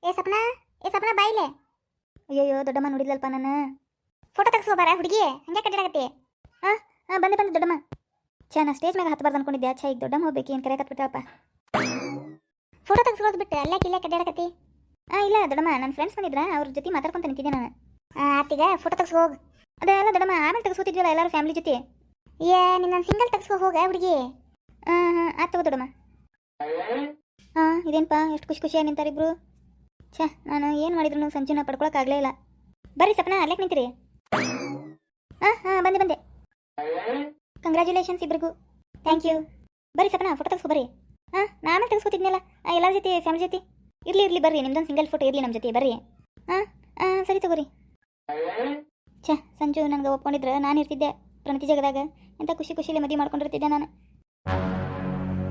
ಏ ಸಪ್ನ ಬಾಯಿಲೆ. ಅಯ್ಯೋ ದೊಡ್ಡಮ್ಮ ನೋಡಿದ್ಲಲ್ಪ ನಾನು. ಫೋಟೋ ತೆಗೆಸೋ ಬಾರ ಹುಡುಗಿ, ಹಂಗೆ ಕಡ್ಡಾಡಕತ್ತಿ. ಹಾಂ ಹಾಂ ಬಂದೆ ದೊಡ್ಡಮ್ಮ. ನಾ ಸ್ಟೇಜ್ ಮ್ಯಾಗ ಹತ್ತಬಾರ್ದು ಅನ್ಕೊಂಡಿದ್ದೆ. ಈಗ ದೊಡ್ಡಮ್ಮ ಹೋಗ್ಬೇಕು, ಏನು ಕರೆಯಕತ್ಬಿಟ್ಟಪ್ಪ. ಫೋಟೋ ತೆಗೆಸ್ಕೊಳ್ಳೋದು ಬಿಟ್ಟು ಅಲ್ಲೇ ಕಿಲ್ಲೇ ಕಡ್ಡಾಡಕತ್ತಿ. ಇಲ್ಲ ದೊಡ್ಡಮ್ಮ, ನನ್ನ ಫ್ರೆಂಡ್ಸ್ ಬಂದಿದ್ರ, ಅವ್ರ ಜೊತೆ ಮಾತಾಡ್ಕೊಂತ ನಿಂತಿದ್ದೆ ನಾನು. ಆತೀಗ ಫೋಟೋ ತೆಗೆಸ್ಕೊ ಹೋಗಿ. ಅದೆಲ್ಲ ದೊಡ್ಡಮ್ಮ ಆಮೇಲೆ ತೆಗೆಸ್ಕೋತಿದ್ವಲ್ಲ ಎಲ್ಲರೂ ಫ್ಯಾಮಿಲಿ ಜೊತೆ. ನಿನ್ನ ಸಿಂಗಲ್ ತೆಗೆಸ್ಕೊ ಹೋಗ ಹುಡುಗಿ. ಹಾಂ ಆಯ್ತು ತಗೋ ದೊಡ್ಡಮ್ಮ. ಇದೇನಪ್ಪ ಎಷ್ಟು ಖುಷಿಯಾಗಿ ನಿಂತಾರಿಬ್ರು. ನಾನು ಏನು ಮಾಡಿದ್ರು ಸಂಜೆನ ಪಡ್ಕೊಳಕ್ಕಾಗಲೇ ಇಲ್ಲ. ಬರ್ರಿ ಸಪ್ನ, ಅಲ್ಲೇ ನಿಂತೀರಿ. ಬಂದೆ. ಕಂಗ್ರ್ಯಾಚುಲೇಷನ್ಸ್ ಇಬ್ರಿಗೂ. Thank you. ಬರ್ರಿ ಸಪ್ನ, ಫೋಟೋ ತೆಗೆಸ್ಕೊ ಬರ್ರಿ. ನಾನು ತೆಗೆಸ್ಕೊತಿದ್ನಲ್ಲ ಎಲ್ಲರ ಜೊತೆ ಫ್ಯಾಮಿಲಿ ಜೊತೆ. ಇರ್ಲಿ ಬರ್ರಿ, ನಿಮ್ದೊಂದು ಸಿಂಗಲ್ ಫೋಟೋ ಇರಲಿ ನಮ್ಮ ಜೊತೆ, ಬರ್ರಿ. ಸರಿ ತಗೋರಿ. ಸಂಜು ನನಗೆ ಒಪ್ಕೊಂಡಿದ್ರೆ ನಾನು ಇರ್ತಿದ್ದೆ ಪ್ರಣತಿ ಜಗದಾಗ. ಎಂಥ ಖುಷಿಲಿ ಮದುವೆ ಮಾಡ್ಕೊಂಡಿರ್ತಿದ್ದೆ ನಾನು.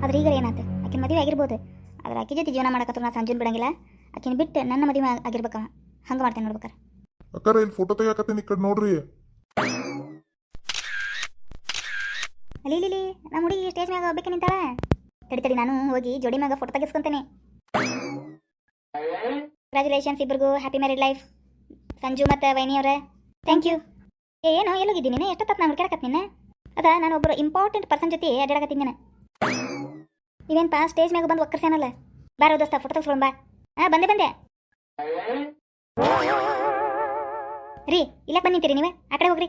ಆದ್ರೆ ಈಗ ಏನಾಯ್ತು, ಆಕಿನ ಮದುವೆ ಆಗಿರ್ಬೋದು, ಆದ್ರೆ ಆಕೆ ಜೊತೆ ಜೀವನ ಮಾಡಕತ್ರ ನಾ ಸಂಜುನ್ ಬಿಡಂಗಿಲ್ಲ. ಆಕಿನ ಬಿಟ್ಟು ನನ್ನ ಮದುವೆ ಆಗಿರ್ಬೇಕ, ಹಂಗೆ ಮಾಡ್ತೇನೆ ನೋಡ್ಬೇಕಾರೆ. ಅಕ್ಕಾರ ಇಲ್ಲಿ ಫೋಟೋ ತೆಗಿಯಾಕತ್ತೀನಿ, ಈ ಕಡೆ ನೋಡ್ರಿ. ಅಲ್ಲಿ ನಮ್ಮ ಹುಡುಗಿ ಸ್ಟೇಜ್ ಮ್ಯಾಗ ಹೋಗ್ಬೇಕು ನಿಂತಾಳ. ತಡಿ ನಾನು ಹೋಗಿ ಜೋಡಿ ಮ್ಯಾಗ ಫೋಟೋ ತೆಗಿಸ್ಕೊಂತೇನೆ. ಕಂಗ್ರ್ಯಾಚುಲೇಷನ್ಸ್ ಇಬ್ರಿಗೂ, ಹ್ಯಾಪಿ ಮ್ಯಾರಿಡ್ ಲೈಫ್ ಸಂಜು ಮತ್ತು ವೈನಿ ಅವರೇ. Thank you. ಏನೋ ಎಲ್ಲೋಗಿದ್ದೀನಿ ನೀನು, ಎಷ್ಟೊತ್ತ ನಾನು ಹುಡುಕಾಡಕತ್ತೀನಿ ನಿನ್ನ. ನಾನು ಒಬ್ಬರು ಇಂಪಾರ್ಟೆಂಟ್ ಪರ್ಸನ್ ಜೊತೆ ಅಡ್ಡಾಡಕತ್ತೀನಿ ನಾನು. ಇವೇನಪ್ಪ ಸ್ಟೇಜ್ ಮ್ಯಾಗ ಬಂದು ಒಕ್ಕರ್ಸೇನಲ್ಲ. ಬಾರೋ ದೋಸ್ತ ಫೋಟೋ ತೆಗೆಸ್ಕೊಳ್ಳೋಣ ಬಾ. ಬಂದೆ ರೀ. ಇಲ್ಲಕ್ಕೆ ಬಂದು ನೀವೇ ಆ ಕಡೆ ಹೋಗ್ರಿ.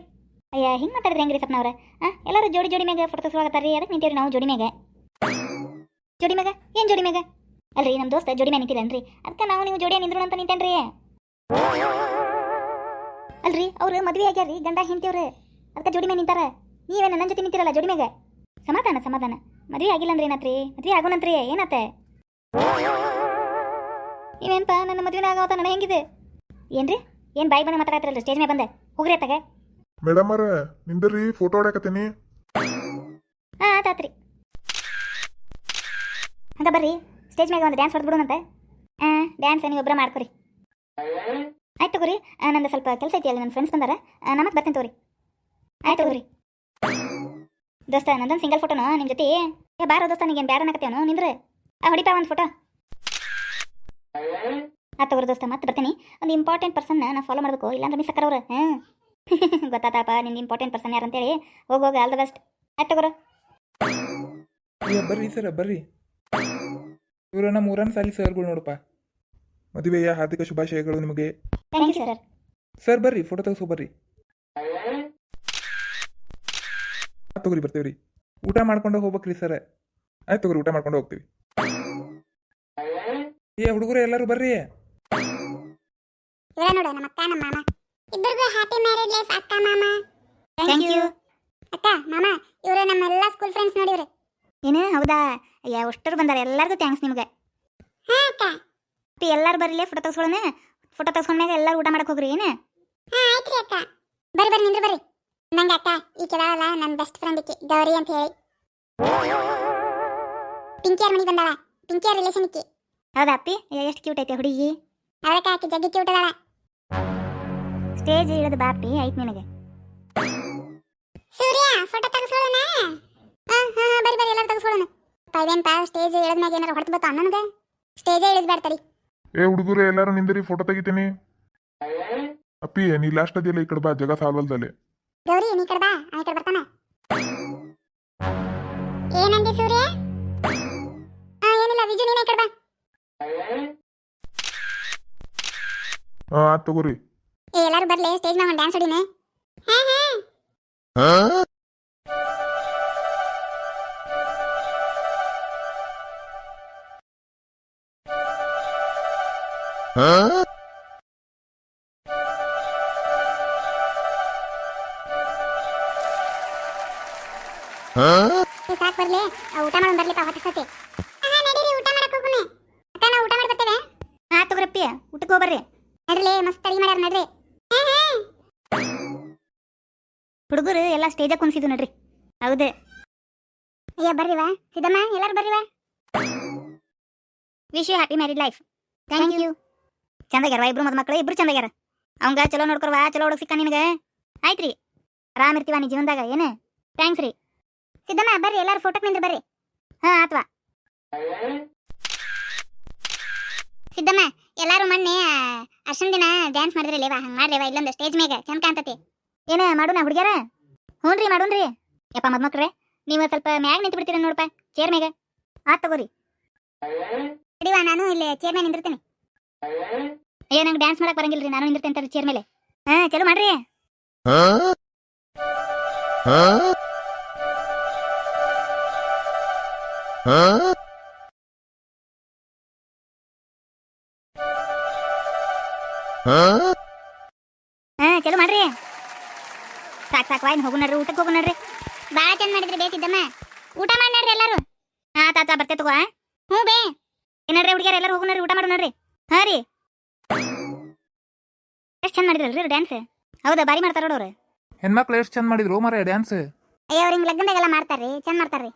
ಹಿಂಗೆ ಮಾತಾಡಿದ್ರಿ ಹೆಂಗ್ರಿ ಸಪ್ನವ್ರೆ? ಎಲ್ಲರೂ ಜೋಡಿ ಮ್ಯಾಗ ಫೋಟೋ ತೆಗೆಸ್ಕೊಳಕತ್ತಾರ ರೀ. ಅದಕ್ಕೆ ನಿಂತೀರಿ ನಾವು ಜೋಡಿ ಮ್ಯಾಗ. ಏನು ಜೋಡಿ ಮ್ಯಾಗ ಅಲ್ರಿ, ನಮ್ಮ ದೋಸ್ತ ಜೋಡಿ ಮ್ಯಾಗ ನಿಂತಿಲ್ಲನ್ರಿ, ಅದಕ್ಕೆ ನಾವು ನೀವು ಜೋಡಿಯ ನಿಂದ್ರು ಅಂತ ನಿಂತೇನ್ರಿ. ಅಲ್ರಿ ಅವ್ರು ಮದುವೆ ಆಗ್ಯಾರ್ರಿ, ಗಂಡ ಹಿಂತಿಯವ್ರು, ಅದಕ್ಕೆ ಜೋಡಿ ಮ್ಯಾಗ ನಿಂತಾರ. ನೀವೇನು ನನ್ನ ಜೊತೆ ನಿಂತಿರಲ್ಲ ಜೋಡಿ ಮ್ಯಾಗ. ಸಮಾಧಾನ. ಮದುವೆ ಆಗಿಲ್ಲ ಅಂದ್ರೆ ಏನಾತ್ರಿ, ಮದುವೆ ಆಗೋಣಂತ್ರಿ. ಏನಾತ ಇವೇನಪ್ಪ ನನ್ನ ಮದುವೆನ ಆಗವತ್ತ ನನ್ನ ಹೆಂಗಿದೆ ಏನ್ರಿ? ಏನು ಬಾಯಿ ಬಂದು ಮಾತಾಡತ್ತಿರಲ್ಲ ಸ್ಟೇಜ್ ಮ್ಯಾಗ ಬಂದೆ. ಹೋಗ್ರಿ ಅತ್ತಾಗ. ಮೇಡಮ್ ಅವ್ರ ನಿಂದ್ರಿ, ಫೋಟೋ ಹೊಡ್ಯಾಕತ್ತೀನಿ. ಆತಾತ್ರಿ. ಹಂಗ ಬರ್ರಿ ಸ್ಟೇಜ್ ಮ್ಯಾಗ ಒಂದು ಡ್ಯಾನ್ಸ್ ಹೊಡೆದ್ಬಿಡೋಣಂತೆ. ಡ್ಯಾನ್ಸ್ ನೀವು ಒಬ್ಬರ ಮಾಡ್ಕೊರಿ. ಆಯ್ತು ತಗೋರಿ, ನಂದು ಸ್ವಲ್ಪ ಕೆಲಸ ಐತಿ, ಅಲ್ಲಿ ನನ್ನ ಫ್ರೆಂಡ್ಸ್ ಬಂದಾರ, ನಾ ಮತ್ತೆ ಬರ್ತೀನಿ ತಗೋರಿ. ಆಯ್ತು ತಗೋರಿ. ದೋಸ್ತ ನಂದೊಂದು ಸಿಂಗಲ್ ಫೋಟೋನು ನಿಮ್ಮ ಜೊತೆ. ಬಾರೋ ದೋಸ್ತ, ನೀಗೇನು ಬ್ಯಾಡ ಅನ್ನಕತ್ತೇವನು ನಿಂದ್ರೆ. ಹೊಡಿಪಾ ಒಂದು ಫೋಟೋ. ತಗೋರಿ ದೋಸ್ತ, ಮತ್ತೆ ಬರ್ತೀನಿ. ಒಂದು ಇಂಪಾರ್ಟೆಂಟ್ ಪರ್ಸನ್ನ ನಾ ಫಾಲೋ ಮಾಡಬೇಕು, ಇಲ್ಲಾಂದ್ರೆ ಮಿಸ್ ಅಕ್ಕರವ್ರು. ಗೊತ್ತಾತಪ್ಪ ನಿನ್ನ ಇಂಪಾರ್ಟೆಂಟ್ ಪರ್ಸನ್ ಯಾರಂತೇಳಿ. ಹೋಗಿ ಆಲ್ ದ ಬೆಸ್ಟ್. ಆಯ್ತು ತಗೋರು. ಬರ್ರಿ ಸರ್ ಬರ್ರಿ. ಇವರು ನಮ್ಮ ಊರನ್ನ ಸಾಲಿ ಸರ್ಗಳು ನೋಡಪ್ಪ. ಮದುವೆಯ ಹಾರ್ದಿಕ ಶುಭಾಶಯಗಳು ನಿಮಗೆ. Thank you sir. ಸರ್ ಬರ್ರಿ, ಫೋಟೋ ತೆಗೆಸೋ ಬರ್ರಿ. ತಗೋರಿ, ಬರ್ತೀವಿ ರೀ. ಊಟ ಮಾಡ್ಕೊಂಡು ಹೋಗ್ಬೇಕ್ರಿ ಸರ್. ಆಯ್ತು ತಗೋರಿ, ಊಟ ಮಾಡ್ಕೊಂಡು ಹೋಗ್ತೀವಿ. ಹುಡುಗರು ಎಲ್ಲರೂ ಬರ್ರಿ. ನೋಡ ನಮ್ಮ ಅಕ್ಕ ನಮ್ಮ ಮಾಮ ಇಬ್ಬರಿಗೂ ಹ್ಯಾಪಿ ಮ್ಯಾರಿಡ್ ಲೈಫ್ ಅಕ್ಕ ಮಾಮ. ಥ್ಯಾಂಕ್ ಯು ಅಕ್ಕ ಮಾಮ. ಇವರು ನಮ್ಮೆಲ್ಲ ಸ್ಕೂಲ್ ಫ್ರೆಂಡ್ಸ್ ನೋಡಿವ್ರಿ. ಏನು ಹೌದಾ? ಅಷ್ಟರು ಬಂದಾರೆ, ಎಲ್ಲರಿಗೂ ಥ್ಯಾಂಕ್ಸ್ ನಿಮಗೆ. ಅಕ್ಕ ಎಲ್ಲರೂ ಬರ್ರಿ, ಫೋಟೋ ತೆಗೆಸ್ಕೊಳ್ಳೋಣ. ಫೋಟೋ ತೆಗೆಸ್ಕೊಂಡ್ಮ್ಯಾಗ ಎಲ್ಲರೂ ಊಟ ಮಾಡಕ್ಕೆ ಹೋಗ್ರಿ. ಏನು ಆಯ್ತು ರೀ ಅಕ್ಕ. ಬರ್ರಿ ನಿಂದ್ರು ಬರ್ರಿ. ನಂಗೆ ಅಕ್ಕ ಈ ಕೆಳವಲ್ಲ ನನ್ನ ಬೆಸ್ಟ್ ಫ್ರೆಂಡ್ ಇಕ್ಕಿ ಗೌರಿ ಅಂತ ಹೇಳಿ. ಪಿಂಕಿಯರ್ ಮನಿ ಬಂದಾಳ, ಪಿಂಕಿಯರ್ ರಿಲೇಷನ್ ಇಕ್ಕಿ. ಹೌದಾ ಅಪ್ಪಿ? ಎಷ್ಟು ಕ್ಯೂಟ್ ಐತೆ ಹುಡುಗಿ. ಅದಕ್ಕೆ ಆಕಿ ಜಗ್ಗಿ ಕ್ಯೂಟ್ ಅದಾಳ. ಸ್ಟೇಜ್ ಇಳಿದು ಬಾಪಿ ಐತ್ ನಿನಗೆ. ಸೂರ್ಯ ಫೋಟೋ ತೆಗೆಸ್ಕೊಳ್ಳೋಣ. ಬರ್ರಿ ಎಲ್ಲರೂ ತೆಗೆಸ್ಕೊಳ್ಳೋಣ. ಇದೇನಪ್ಪ ಸ್ಟೇಜ್ ಇಳಿದ್ಮ್ಯಾಗ ಏನಾರು ಹೊಡೆದು ಬತ್ತ ನನಗೆ. ಸ್ಟೇಜೇ ಇಳಿದ್ಬೇಡ್ತಾರಿ. ಹುಡುಗರು ಎಲ್ಲರೂ ನಿಂದ್ರಿ, ಫೋಟೋ ತೆಗಿತೀನಿ. ಅಪ್ಪಿ ನೀ ಲಾಸ್ಟ್ ಅದಿಲ್ಲ, ಈ ಕಡೆ ಬಾ, ಜಗ ಸಾಲ್ವಲ್ದಲ್ಲಿ. ಗೌರಿ ನೀ ಕಡೆ ಬಾ, ಆ ಕಡೆ ಬರ್ತಾನ. ಏನಂದಿ ಸೂರ್ಯ? ಏನಿಲ್ಲ ವಿಜು, ನೀನೇ ಕಡೆ ಬಾ. ಆತ್ ತಗೋರಿ. ಎಲ್ಲರೂ ಬರ್ಲಿ, ಸ್ಟೇಜ್ ಮ್ಯಾಗ ಒಂದು ಡ್ಯಾನ್ಸ್ ಹೊಡಿನೆ. ಸಾಕು ಬರ್ಲಿ, ಊಟ ಮಾಡೋಣ ಬರ್ಲಿಪ್ಪ, ಹೊಟ್ಟೆ ಸತಿ. ನಡೀರಿ ಊಟ ಮಾಡಕ್ ಹೋಗುನೆ. ಅಕ್ಕ ನಾವು ಊಟ ಮಾಡಿ ಬರ್ತೇವೆ. ತಗೋರಪ್ಪಿ, ಊಟಕ್ಕೆ ಹೋಗ್ಬರ್ರಿ. ನಡ್ರಿ, ಮಸ್ತ್ ಅಡಿಗೆ ಮಾಡ್ಯಾರ ನಡ್ರಿ. ಹುಡುಗರು ಎಲ್ಲ ಸ್ಟೇಜಾಗ ಕುಣಿಸಿದ್ವು ನಡ್ರಿ. ಹೌದು. ಬರ್ರಿವಾ ಸಿದ್ದಮ್ಮ, ಎಲ್ಲರೂ ಬರ್ರಿವಾ. Wish you happy married life. Thank you. ಚಂದಾಗ್ಯಾರ ಇಬ್ರು ಮದುಮಕ್ಕಳು, ಇಬ್ರು ಚಂದಾಗ್ಯಾರ. ಅವಂಗ ಚಲೋ ನೋಡ್ಕೊರ್ವಾ, ಚಲೋ ಹುಡುಗ ಸಿಕ್ಕ ನಿನಗೆ. ಆಯ್ತು ರೀ, ಆರಾಮ್ ಇರ್ತೀವ ನೀ ಜೀವನದಾಗ. ಏನು ಥ್ಯಾಂಕ್ಸ್ ರೀ. ಸಿದ್ದಮ್ಮ ಬರ್ರಿ, ಎಲ್ಲರೂ ಫೋಟೋಕ್ಕೆ ನಿಂದ್ರೆ ಬರ್ರಿ. ಆತ್ವಾ ಸಿದ್ದಮ್ಮ ಎಲ್ಲಾರು ಮೊನ್ನೆ ಅರ್ಶನ ದಿನ ಡ್ಯಾನ್ಸ್ ಮಾಡಿದ್ರಲ್ಲೇವಾ ಹಂಗೆ ಮಾಡ್ರೇವಾ ಇಲ್ಲೊಂದು ಸ್ಟೇಜ್ ಮ್ಯಾಗ ಚಂದ ಕಾಣ್ತತಿ ಏನ ಮಾಡೋಣ ಹುಡುಗ್ಯಾರ ಹ್ಞೂನ್ರಿ ಮಾಡೋಣ್ರಿ ಯಪ್ಪ ಮದ್ಮಕ್ರೆ ನೀವು ಸ್ವಲ್ಪ ಮ್ಯಾಗ ನಿಂತು ಬಿಡ್ತೀರ ನೋಡಪ್ಪ ಚೇರ್ ಮ್ಯಾಗ ಆತ್ ತಗೋರಿ ಅಡಿವಾ ನಾನು ಇಲ್ಲಿ ಚೇರ್ ಮ್ಯಾಗ ನಿಂದಿರ್ತೀನಿ ಏ ನಂಗೆ ಡ್ಯಾನ್ಸ್ ಮಾಡಕ್ ಬರಂಗಿಲ್ರಿ ನಾನು ನಿಂದಿರ್ತೇನೆ ಚೇರ್ ಮೇಲೆ ಹಾ ಚಲೋ ಮಾಡ್ರಿ ಹಾ ಚಲೋ ಮಾಡ್ರಿ ಸಾಕು ವಾಯ್ನ ಹೋಗು ನಡ್ರಿ ಊಟಕ್ಕೆ ಹೋಗು ನಡ್ರಿ ಭಾಳ ಚಂದ ಮಾಡಿದ್ರಿ ಬೇಸಿದ್ದಮ್ಮ ಊಟ ಮಾಡಿ ನಡ್ರಿ ಎಲ್ಲಾರು ಹಾ ತಾತ ಬರ್ತೇ ತಗೋ ಹ್ಞೂ ಬೇ ಏನಡ್ರಿ ಹುಡುಗಿಯರ್ ಎಲ್ಲರೂ ಹೋಗು ನಡ್ರಿ ಊಟ ಮಾಡು ನಡ್ರಿ ಹಾ ರೀ ಎಷ್ಟು ಚಂದ ಮಾಡಿದ್ರಲ್ರಿ ಡ್ಯಾನ್ಸ್ ಹೌದಾ ಬಾರಿ ಮಾಡ್ತಾರ ನೋಡವ್ರು ಹೆಣ್ಮಕ್ಳು ಎಷ್ಟು ಚಂದ ಮಾಡಿದ್ರು ಮಾರ ಡ್ಯಾನ್ಸ್ ಅಯ್ಯೋ ಅವ್ರ ಹಿಂಗ್ ಲಗ್ನದಾಗೆಲ್ಲ ಮಾಡ್ತಾರ್ರಿ ಚಂದ ಮಾಡ್ತಾರ್ರಿ